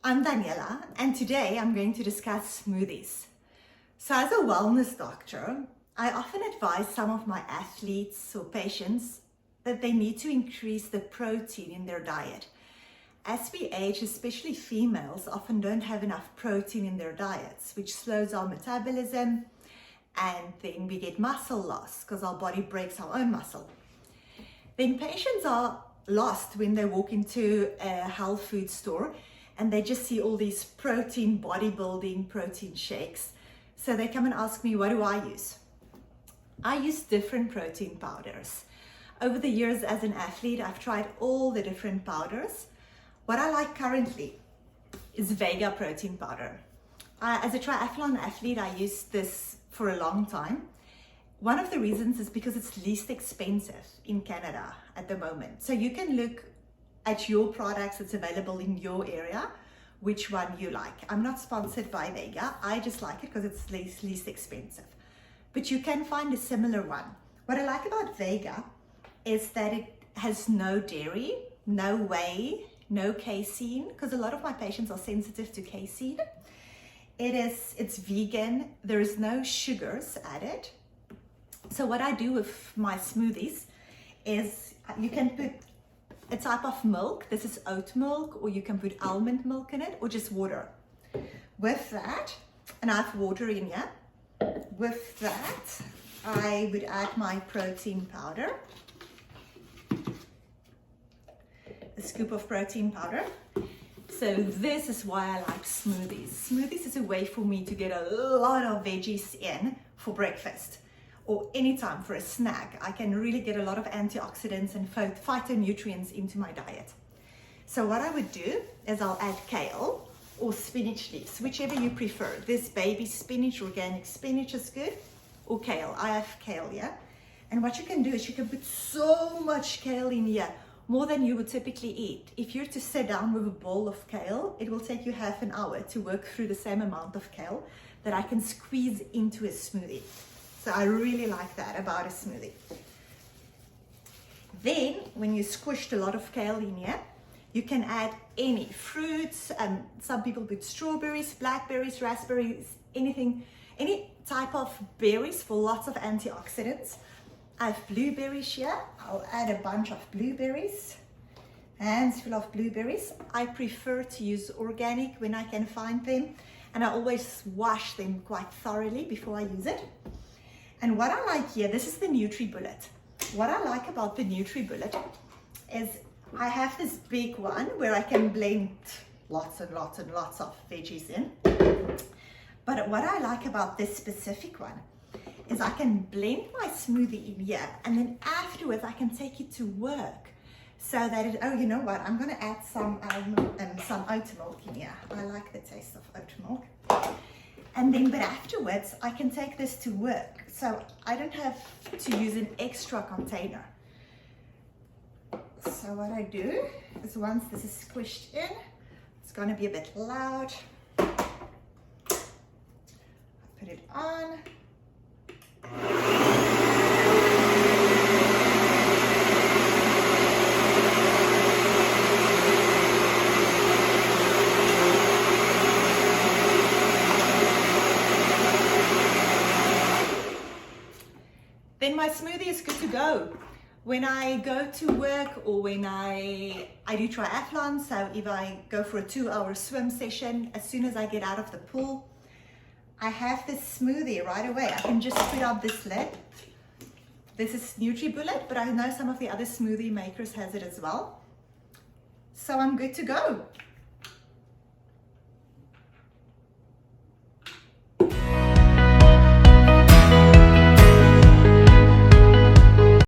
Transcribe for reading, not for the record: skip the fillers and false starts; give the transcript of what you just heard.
I'm Daniela, and today I'm going to discuss smoothies. So as a wellness doctor, I often advise some of my athletes or patients that they need to increase the protein in their diet. As we age, especially females, often don't have enough protein in their diets, which slows our metabolism, and then we get muscle loss because our body breaks our own muscle. Then patients are lost when they walk into a health food store and they just see all these protein bodybuilding protein shakes. So they come and ask me, what do I use? I use different protein powders. Over the years as an athlete, I've tried all the different powders. What I like currently is Vega protein powder. As a triathlon athlete, I use this for a long time. One of the reasons is because it's least expensive in Canada at the moment. So you can look at your products that's available in your area, which one you like. I'm not sponsored by Vega. I just like it because it's least expensive. But you can find a similar one. What I like about Vega is that it has no dairy, no whey, no casein, because a lot of my patients are sensitive to casein. It's vegan. There is no sugars added. So what I do with my smoothies is you can put a type of milk. This is oat milk, or you can put almond milk in it, or just water. With that, and I have water in here. With that, I would add my protein powder. A scoop of protein powder. So this is why I like smoothies. Smoothies is a way for me to get a lot of veggies in for breakfast, or anytime for a snack. I can really get a lot of antioxidants and phytonutrients into my diet. So what I would do is I'll add kale or spinach leaves, whichever you prefer. This baby spinach, organic spinach is good, or kale. I have kale here. And what you can do is you can put so much kale in here, more than you would typically eat. If you're to sit down with a bowl of kale, it will take you half an hour to work through the same amount of kale that I can squeeze into a smoothie. So I really like that about a smoothie. Then, when you squished a lot of kale in here, you can add any fruits. Some people put strawberries, blackberries, raspberries, anything, any type of berries for lots of antioxidants. I have blueberries here. I'll add a bunch of blueberries. Hands full of blueberries. I prefer to use organic when I can find them, and I always wash them quite thoroughly before I use it. And what I like here, this is the Nutri bullet. What I like about the Nutri bullet is I have this big one where I can blend lots and lots and lots of veggies in. But what I like about this specific one is I can blend my smoothie in here, and then afterwards I can take it to work. So that it, oh, you know what? I'm gonna add some oat milk in here. I like the taste of oat milk. And then, but afterwards, I can take this to work. So I don't have to use an extra container. So what I do is once this is squished in, it's gonna be a bit loud. I put it on. Then my smoothie is good to go. When I go to work, or when I do triathlon, so if I go for a 2-hour swim session, as soon as I get out of the pool, I have this smoothie right away. I can just put up this lid. This is Nutri Bullet, but I know some of the other smoothie makers has it as well. So I'm good to go.